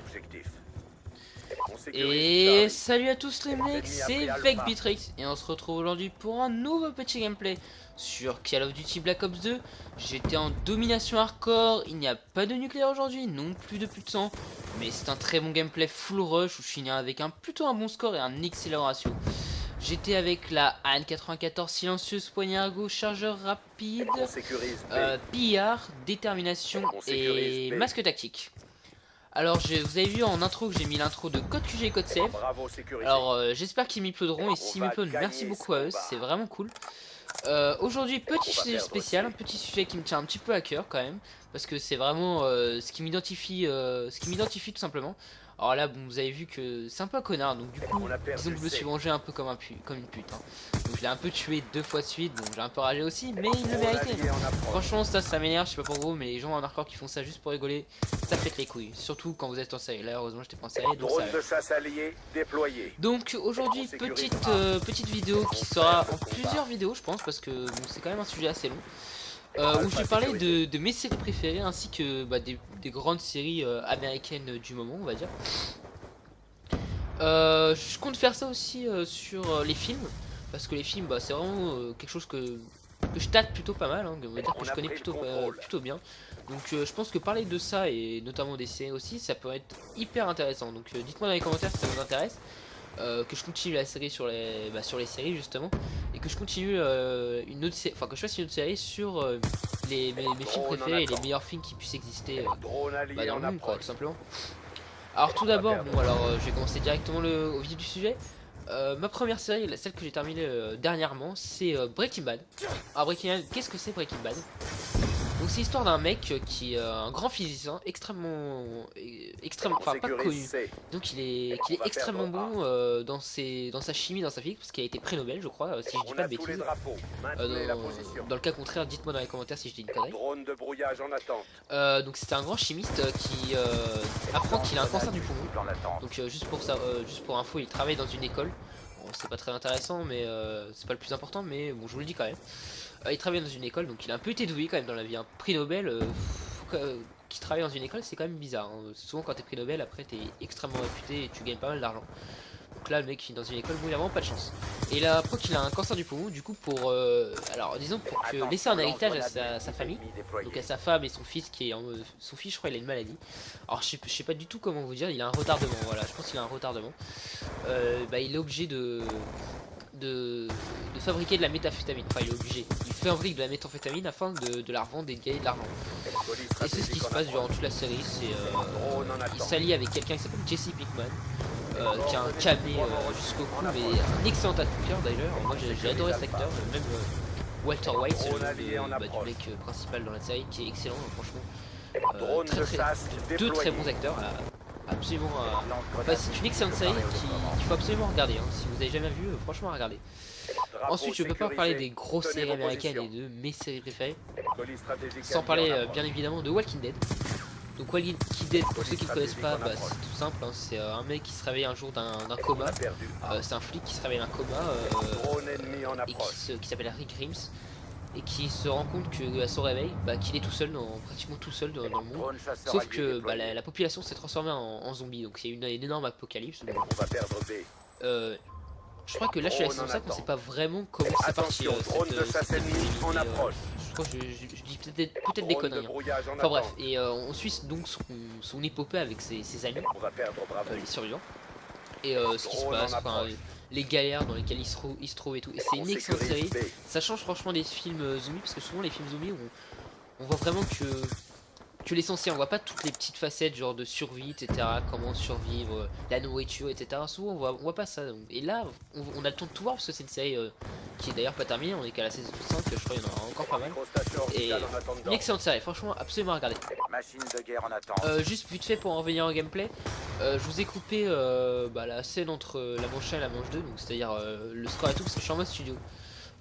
objectifs. Et salut à tous les mecs, c'est VecBitrix et on se retrouve aujourd'hui pour un nouveau petit gameplay sur Call of Duty Black Ops 2. J'étais en domination hardcore, il n'y a pas de nucléaire aujourd'hui, non plus de plus de sang, mais c'est un très bon gameplay full rush où je finis avec plutôt un bon score et un excellent ratio. J'étais avec la AN-94 silencieuse, poignée à gauche, chargeur rapide, pillard, détermination et masque tactique. Alors vous avez vu en intro que j'ai mis l'intro de Code QG et Code Save. Alors j'espère qu'ils m'uploaderont et s'ils m'uploadent, merci beaucoup à eux, c'est vraiment cool. Aujourd'hui petit sujet spécial, un petit sujet qui me tient un petit peu à cœur quand même, parce que c'est vraiment ce qui m'identifie tout simplement. Alors là bon, vous avez vu que c'est un peu un connard, donc du coup disons que je me suis vengé un peu comme une pute hein. Donc je l'ai un peu tué 2 fois de suite, donc j'ai un peu ragé aussi, mais il le méritait. Franchement ça m'énerve, je sais pas pour vous, mais les gens en hardcore qui font ça juste pour rigoler, ça pète les couilles, surtout quand vous êtes en série. Là heureusement j'étais pas en série, donc ça donc aujourd'hui petite vidéo qui sera en plusieurs vidéos je pense, parce que bon, c'est quand même un sujet assez long. Où je vais parler de mes séries préférées ainsi que des grandes séries américaines du moment, on va dire. Je compte faire ça aussi sur les films, parce que les films c'est vraiment quelque chose que je tâte plutôt pas mal, hein, on va dire que je connais plutôt bien. Donc je pense que parler de ça et notamment des séries aussi, ça peut être hyper intéressant. Donc dites-moi dans les commentaires si ça vous intéresse. Que je continue la série sur les séries justement, et que je continue une autre série, enfin que je fasse une autre série sur mes films préférés et les meilleurs films qui puissent exister dans le monde quoi, tout simplement. Alors tout d'abord, bon alors je vais commencer directement au vif du sujet. Ma première série, celle que j'ai terminée dernièrement, c'est Breaking Bad. Alors Breaking Bad, qu'est-ce que c'est Breaking Bad? Donc c'est l'histoire d'un mec qui est un grand physicien, extrêmement, enfin pas connu. Donc il est extrêmement bon dans sa chimie, dans sa physique, parce qu'il a été prix Nobel, je crois, si je dis pas de bêtises. Dans le cas contraire, dites-moi dans les commentaires si je dis une connerie. Donc c'est un grand chimiste qui apprend qu'il a un cancer du poumon. Donc juste pour info, il travaille dans une école. Bon, c'est pas très intéressant, mais c'est pas le plus important, mais bon, je vous le dis quand même. Il travaille dans une école, donc il a un peu été doué quand même dans la vie. Un prix Nobel, qui travaille dans une école, c'est quand même bizarre. Hein. Souvent, quand t'es prix Nobel, après t'es extrêmement réputé et tu gagnes pas mal d'argent. Donc là, le mec finit dans une école, bon, il a vraiment pas de chance. Et là, après qu'il a un cancer du poumon, du coup, alors disons pour laisser un héritage à sa famille, donc à sa femme et son fils qui est son fils, je crois, il a une maladie. Alors je sais pas du tout comment vous dire, il a un retardement. Voilà, je pense qu'il a un retardement. Il est obligé de fabriquer de la méthamphétamine, enfin il est obligé, il fabrique de la méthamphétamine afin de la revendre et de gagner de l'argent. Et c'est ce qui se passe durant toute la série, il s'allie avec quelqu'un qui s'appelle Jesse Pinkman, qui a un camé jusqu'au cou, mais un excellent acteur d'ailleurs. Moi j'ai adoré cet acteur, même Walter White, c'est le nom du mec principal dans la série, qui est excellent franchement. Deux très bons acteurs. Absolument, c'est une excellente série qu'il faut absolument regarder, hein. Si vous avez jamais vu, franchement regardez. Ensuite je peux pas parler des grosses séries américaines et de mes séries préférées sans parler bien évidemment de Walking Dead. Donc Walking Dead, pour ceux qui ne connaissent pas, c'est tout simple, hein. C'est un mec qui se réveille un jour d'un coma, c'est un flic qui se réveille d'un coma et qui s'appelle Rick Grimes, et qui se rend compte que à son réveil, qu'il est tout seul, pratiquement tout seul dans le monde, sauf que la population s'est transformée en zombie, donc c'est une énorme apocalypse. Je crois que là je suis assez ça qu'on sait pas vraiment comment c'est parti cette épidémie, je crois que je dis peut-être des conneries, hein. Enfin bref, et on suit donc son épopée avec ses amis, les survivants, et ce qui se passe, enfin les galères dans lesquelles il se trouve et tout. Et c'est une excellente série. Ça change franchement des films zombies, parce que souvent les films zombies on voit vraiment que l'essentiel, on voit pas toutes les petites facettes genre de survie, etc. Comment survivre, la nourriture, etc. Souvent on voit pas ça. Et là on a le temps de tout voir, parce que c'est une série qui est d'ailleurs pas terminée, on est qu'à la saison 5, je crois qu'il y en aura encore pas mal. Et une excellente série, franchement absolument à regarder. Juste vite fait pour en revenir au gameplay, je vous ai coupé la scène entre la manche 1 et la manche 2, donc c'est-à-dire le score et tout, parce que je suis en mode studio.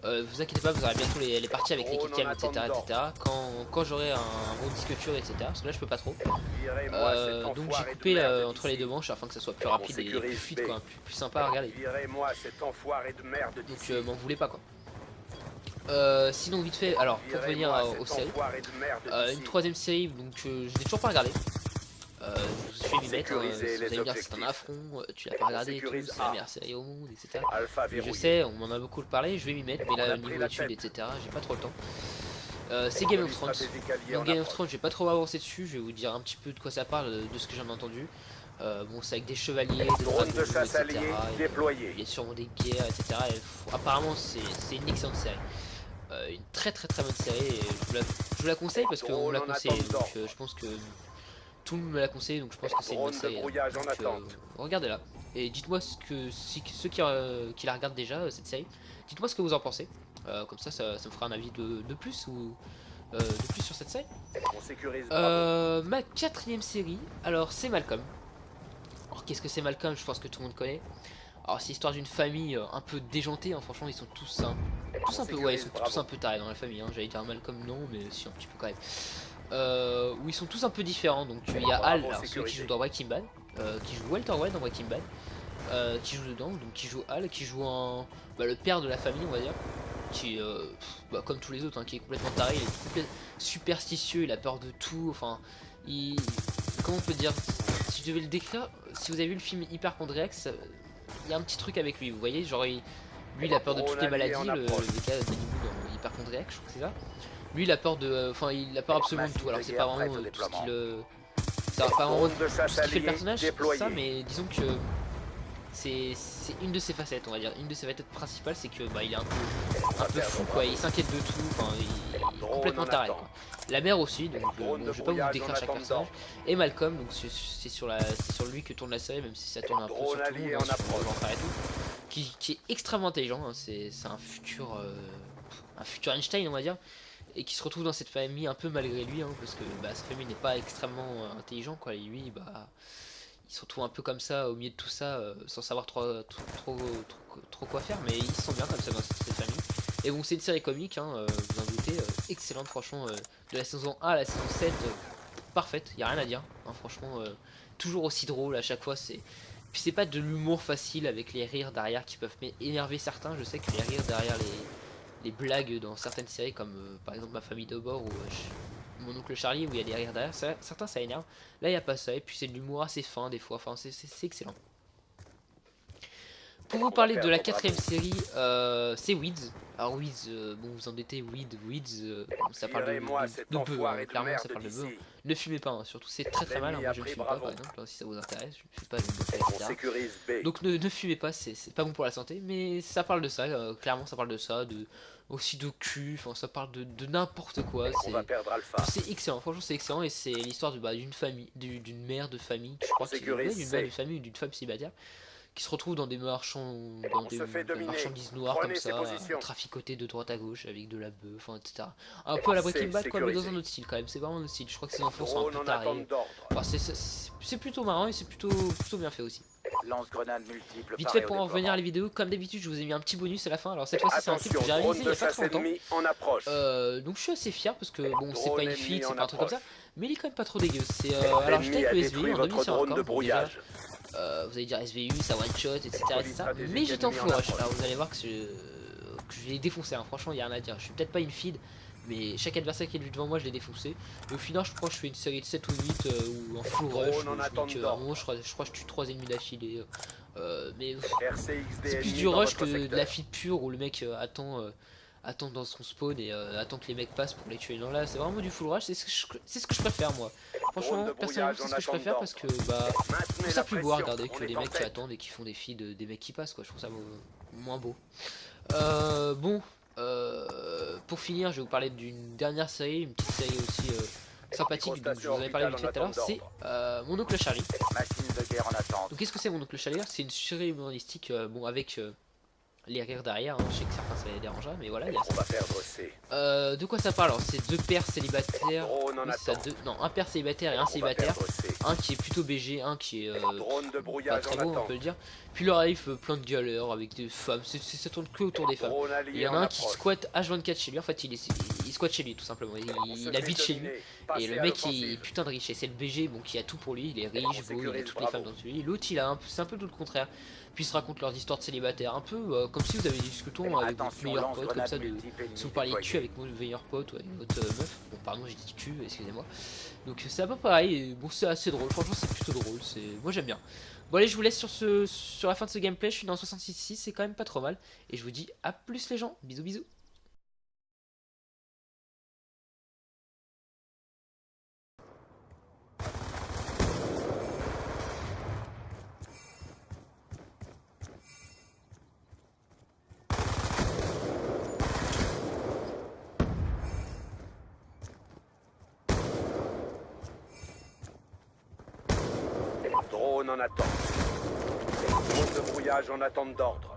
Vous inquiétez pas, vous aurez bientôt les parties avec les killcams, etc. Quand j'aurai un bon disque dur, etc. Parce que là je peux pas trop. Donc j'ai coupé entre les deux manches afin que ça soit plus rapide et plus fluide, quoi, plus sympa à regarder. Donc m'en voulez pas quoi. Sinon vite fait, alors pour revenir aux séries, une troisième série donc je n'ai toujours pas regardé. Je suis m'y mettre. Vous allez me dire c'est un affront, tu l'as pas regardé et tout, c'est la meilleure série au monde, etc. Je sais, on m'en a beaucoup parlé, je vais m'y mettre, mais là niveau études, etc. j'ai pas trop le temps. C'est Game of Thrones. Donc Game of Thrones, je vais pas trop avancé dessus, je vais vous dire un petit peu de quoi ça parle, de ce que j'en ai entendu. Bon, c'est avec des chevaliers, des dragons, etc. Il y a sûrement des guerres, etc. Apparemment, c'est une excellente série. Une très bonne série. Et je vous la conseille parce qu'on me l'a conseillé. Donc je pense que tout le monde me l'a conseillé, donc je pense que c'est une bonne série. Regardez-la. Et dites-moi ceux qui la regardent déjà, cette série, dites-moi ce que vous en pensez. Comme ça me fera un avis de plus ou de plus sur cette série. Ma quatrième série, alors c'est Malcolm. Alors qu'est-ce que c'est Malcolm? Je pense que tout le monde connaît. Alors c'est l'histoire d'une famille un peu déjantée, hein. Franchement ils sont tous un peu, ouais, ils sont tous un peu tarés dans la famille, hein. J'allais dire Malcolm non, mais si un petit peu quand même. Où ils sont tous un peu différents. Donc il y a Hal, alors, celui qui joue dans Breaking Bad, qui joue Walter White dans Breaking Bad, qui joue dedans, donc qui joue Hal, qui joue le père de la famille on va dire, qui comme tous les autres, hein, qui est complètement taré, il est superstitieux, il a peur de tout, enfin comment on peut dire, si je devais le décrire, si vous avez vu le film Hyperchondriac, il y a un petit truc avec lui, vous voyez, genre lui il a peur de toutes les maladies, le gars d'Animou dans Hyperchondriac, je crois que c'est ça. Lui il a peur de, enfin il a peur absolument de tout, alors c'est pas vraiment tout ce qu'il ça va pas vraiment tout ce qui fait le personnage, c'est ça, mais disons que c'est une de ses facettes, on va dire, une de ses facettes principales, c'est que il est un peu fou quoi, il s'inquiète de tout, enfin il est complètement taré quoi. La mère aussi, donc bon, je vais pas vous décrire chaque personnage. Et Malcolm, donc c'est sur lui que tourne la série, même si ça tourne un peu sur tout le monde, hein, sur l'enfer et tout, qui est extrêmement intelligent, hein, c'est un futur Einstein on va dire, et qui se retrouve dans cette famille un peu malgré lui, hein, parce que sa famille n'est pas extrêmement intelligent quoi, et lui il se retrouve un peu comme ça au milieu de tout ça, sans savoir trop quoi faire, mais il se sent bien comme ça dans cette famille. Et bon, c'est une série comique, hein, vous en doutez, excellente franchement, de la saison 1 à la saison 7, parfaite, y a rien à dire, hein, franchement, toujours aussi drôle à chaque fois, puis c'est pas de l'humour facile avec les rires derrière qui peuvent énerver certains. Je sais que les rires derrière les blagues dans certaines séries comme par exemple Ma famille de bord ou Mon oncle Charlie, où il y a des rires derrière, certains ça énerve. Là il n'y a pas ça, et puis c'est de l'humour assez fin des fois, enfin c'est excellent. Pour vous parler de la quatrième série, c'est Weeds. Alors Weeds, bon vous en doutez, Weeds, ça parle de bœuf, hein, clairement ça parle de bœuf. Ne fumez pas, hein, surtout c'est très mal, hein, moi je ne fume pas par exemple, hein, si ça vous intéresse, je ne fume pas de bœuf, etc. Donc ne fumez pas, c'est pas bon pour la santé, mais ça parle de ça, clairement ça parle de ça, aussi de cul, enfin ça parle de n'importe quoi, c'est excellent, franchement c'est excellent, et c'est l'histoire d'une famille, d'une mère de famille, je crois que c'est d'une mère de famille ou d'une femme célibataire, qui se retrouvent dans des marchandises noires comme ça, traficoter de droite à gauche avec de la bœuf, etc. Un peu à la Breaking Bad quoi, mais dans un autre style quand même, c'est vraiment un autre style, je crois que ces enfants sont un peu tarés. Enfin, c'est plutôt marrant et c'est plutôt bien fait aussi. Vite fait pour en revenir à les vidéos, comme d'habitude je vous ai mis un petit bonus à la fin, alors cette fois-ci c'est un clip que j'ai réalisé il y a pas trop longtemps, donc je suis assez fier parce que bon c'est pas une fille, c'est pas un truc comme ça, mais il est quand même pas trop dégueu. Alors j'étais avec le SVU en 2000 sur un camp, déjà vous allez dire SVU, ça one shot, etc. Mais j'étais en full rush. Alors vous allez voir que je l'ai défoncé, hein. Franchement il n'y a rien à dire. Je suis peut-être pas une feed, mais chaque adversaire qui est devant moi je l'ai défoncé. Et au final je crois que je fais une série de 7 ou 8 ou en full rush. À un moment je crois que je tue 3 ennemis d'affilée. Mais c'est plus du rush que de la feed pure où le mec attend dans son spawn et attend que les mecs passent pour les tuer. Non là c'est vraiment du full rush, c'est ce que je préfère moi. Franchement personnellement c'est ce que je préfère parce que je trouve ça plus beau à regarder que des mecs qui attendent et qui font des feeds des mecs qui passent quoi, je trouve ça moins beau. Bon, pour finir je vais vous parler d'une dernière série, une petite série aussi sympathique, donc je vous en avais parlé vite fait tout à l'heure, c'est Mon oncle Charlie. Donc qu'est-ce que c'est Mon oncle Charlie? C'est une série humoristique, bon avec les rires derrière, hein. Je sais que certains ça les dérangera, mais voilà, il y a ça. De quoi ça parle? Alors c'est deux pères célibataires, un père célibataire et un célibataire, un qui est plutôt BG, un qui est pas très beau on peut le dire, puis leur arrive plein de galères avec des femmes, ça tourne que autour des femmes. Il y en a un qui squatte H24 chez lui, en fait il il squatte chez lui tout simplement, il habite chez lui. Et le mec il est putain de riche, et c'est le BG bon, qui a tout pour lui, il est riche, beau, il a toutes les femmes dans lui. L'autre il a c'est un peu tout le contraire. Puis ils se racontent leurs histoires de célibataire, un peu comme si vous avez discuté avec votre meilleur pote, comme ça, si vous parliez de cul avec votre meilleur pote ou avec votre meuf. Bon pardon j'ai dit cul, excusez-moi. Donc c'est un peu pareil, et bon c'est assez drôle, franchement c'est plutôt drôle, moi j'aime bien. Bon allez je vous laisse sur la fin de ce gameplay, je suis dans 66.6, c'est quand même pas trop mal. Et je vous dis à plus les gens, bisous bisous. Drone en attente. Drone de brouillage en attente d'ordre.